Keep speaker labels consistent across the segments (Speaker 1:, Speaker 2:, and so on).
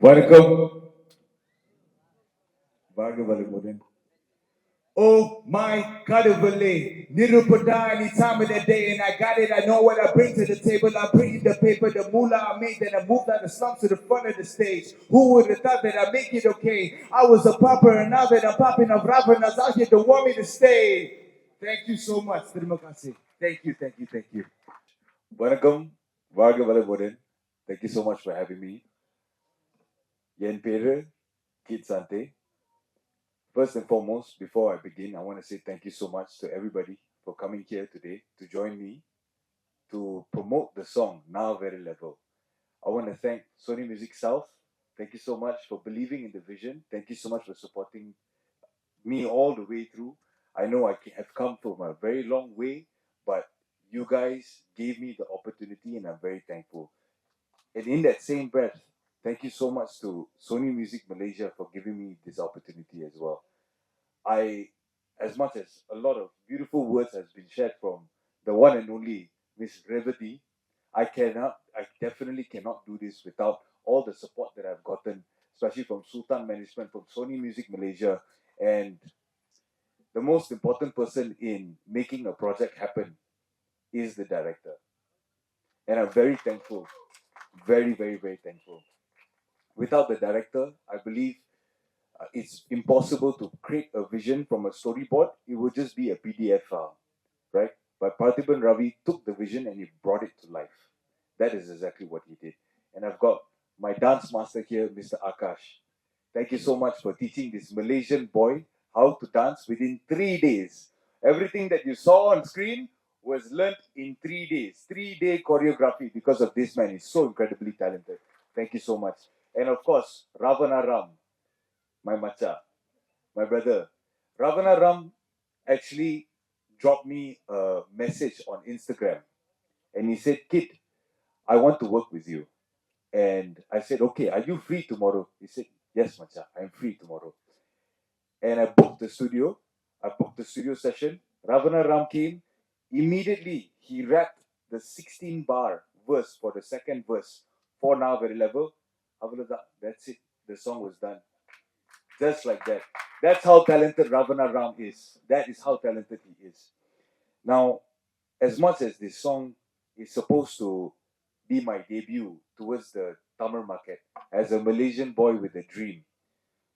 Speaker 1: வணக்கம் வாழ்க வளமுடன். Oh my கடவுளே நிருபதா any time of the day and I got it. I know what I bring to the table. I bring you the paper, the moolah I made, then I moved out the slums to the front of the stage. Who would have thought that I make it okay? I was a popper and now that I'm popping up rapping, I was out here to want me to stay. Thank you so much. Terima kasih. Thank you, thank you, thank you. வணக்கம் வாழ்க வளமுடன். Thank you so much for having me. என் பேரு Kid Santhe. First and foremost, before I begin, I want to say thank you so much to everybody for coming here today to join me to promote the song Now Very Level. I want to thank Sony Music South. Thank you so much for believing in the vision. Thank you so much for supporting me all the way through. I know I have come from a very long way, but you guys gave me the opportunity and I'm very thankful. And in that same breath, thank you so much to Sony Music Malaysia for giving me this opportunity as well. As much as a lot of beautiful words has been shared from the one and only Miss Revati, I definitely cannot do this without all the support that I've gotten, especially from Sultan Management, from Sony Music Malaysia, and the most important person in making a project happen is the director. And I'm very thankful, very, very, very thankful. Without the director, I believe it's impossible to create a vision from a storyboard. It would just be a PDF file, right? But Parthiban Ravi took the vision and he brought it to life. That is exactly what he did. And I've got my dance master here, Mr. Akash. Thank you so much for teaching this Malaysian boy how to dance within 3 days. Everything that you saw on screen was learnt in 3 days. 3-day choreography because of this man. He's so incredibly talented. Thank you so much. And of course, Ravana Ram, my macha, my brother. Ravana Ram actually dropped me a message on Instagram and he said, Kid, I want to work with you. And I said, okay, are you free tomorrow? He said, yes, macha, I'm free tomorrow. And I booked the studio. I booked the studio session. Ravana Ram came. Immediately, he rapped the 16 bar verse for the second verse for Now Very Level. That's it. The song was done. Just like that. That's how talented Ravana Ram is. That is how talented he is. Now, as much as this song is supposed to be my debut towards the Tamil market as a Malaysian boy with a dream,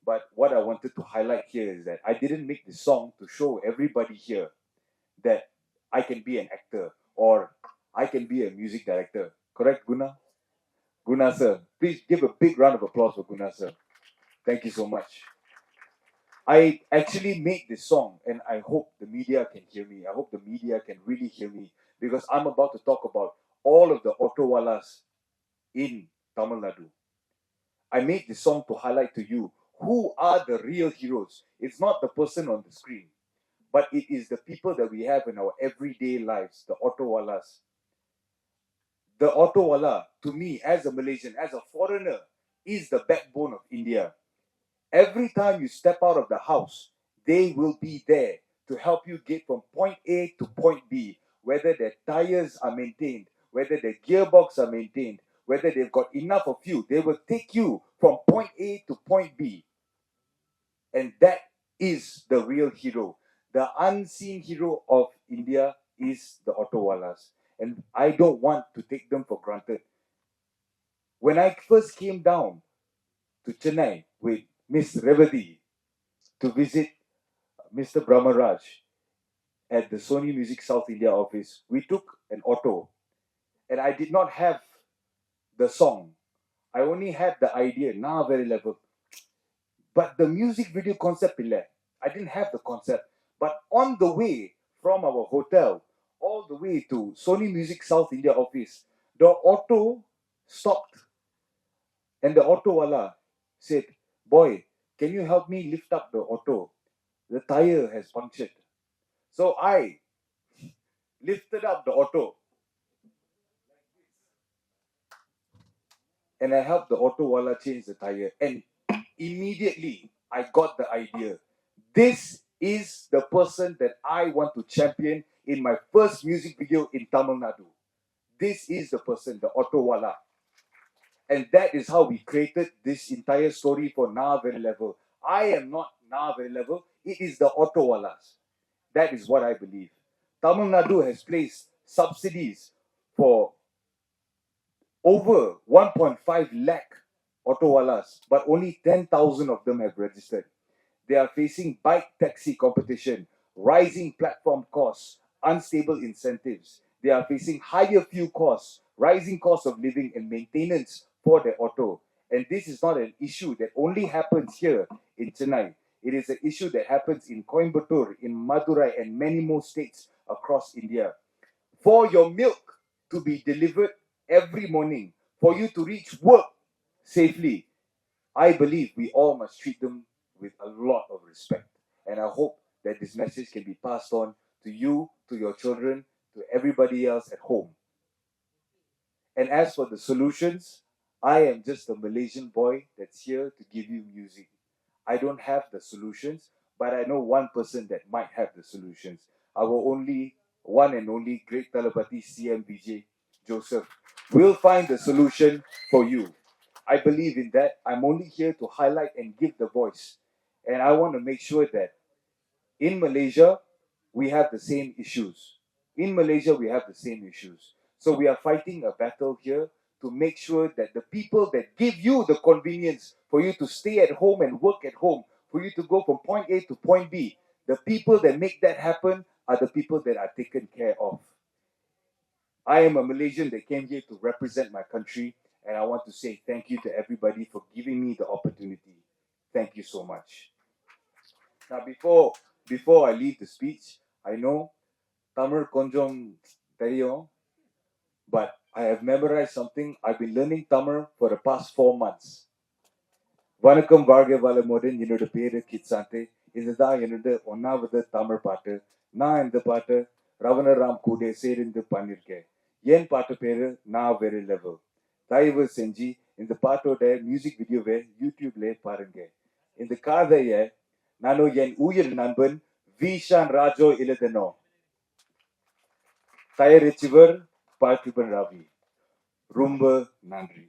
Speaker 1: but what I wanted to highlight here is that I didn't make this song to show everybody here that I can be an actor or I can be a music director. Correct, Guna? Guna sir. Please give a big round of applause for Guna sir. Thank you so much. I actually made this song and I hope the media can hear me. I hope the media can really hear me because I'm about to talk about all of the autowalas in Tamil Nadu. I made this song to highlight to you who are the real heroes. It's not the person on the screen, but it is the people that we have in our everyday lives, the autowalas. The autowala, to me, as a Malaysian, as a foreigner, is the backbone of India. Every time you step out of the house, they will be there to help you get from point A to point B, whether their tires are maintained, whether their gearbox are maintained, whether they've got enough of you. They will take you from point A to point B. And that is the real hero. The unseen hero of India is the autowalas. And I don't want to take them for granted. When I first came down to Chennai with Miss Revati to visit Mr. Brahmaraj at the Sony Music South India office, we took an auto and I did not have the song. I only had the idea, Now Very Level. But the music video concept, I didn't have the concept. But on the way from our hotel all the way to Sony Music South India office, the auto stopped and the autowala said, boy, can you help me lift up the auto? The tire has punctured. So I lifted up the auto and I helped the autowala change the tire. And immediately I got the idea. This is the person that I want to champion in my first music video in Tamil Nadu. This is the person, the autowala. And that is how we created this entire story for Na Very Level. I am not Na Very Level. It is the auto walas. That is what I believe. Tamil Nadu has placed subsidies for over 1.5 lakh auto walas, but only 10,000 of them have registered. They are facing bike taxi competition, rising platform costs, unstable incentives. They are facing higher fuel costs, rising cost of living and maintenance for their auto. And this is not an issue that only happens here in Chennai. It is an issue that happens in Coimbatore, in Madurai, and many more states across India. For your milk to be delivered every morning, for you to reach work safely, I believe we all must treat them with a lot of respect. And I hope that this message can be passed on to you, to your children, to everybody else at home. And as for the solutions, I am just a Malaysian boy that's here to give you music. I don't have the solutions, but I know one person that might have the solutions. Our only, one and only great telepathy CMBJ, Joseph, will find the solution for you. I believe in that. I'm only here to highlight and give the voice. And I want to make sure that in Malaysia, we have the same issues. In Malaysia, we have the same issues. So we are fighting a battle here to make sure that the people that give you the convenience for you to stay at home and work at home, for you to go from point A to point B, the people that make that happen are the people that are taken care of. I am a Malaysian that came here to represent my country, and I want to say thank you to everybody for giving me the opportunity. Thank you so much. Now, before I leave the speech, I know Tamil konjam theriyum, but I have memorized something. I've been learning Tamil for the past 4 months. Vanakkam Varga Valamudan, என்னோட பேரு kit சாந்தே. இதுதான் என்னோட ஒன்னாவது தமிழ் பாட்டு. நான் இந்த பாட்டு ரவணராம் கூட சேர்ந்து பண்ணிருக்கேன். என் பாட்டு பேரு நான் வெரி லெவல். தயவு செஞ்சு இந்த பாட்டோட மியூசிக் வீடியோவை யூடியூப்ல பாருங்க. இந்த கதைய நானும் என் உயிர் நண்பன் விஷான் ராஜோ எழுதணும். தயாரிச்சவர் பார்த்திபன் ராவி. ரொம்ப நன்றி.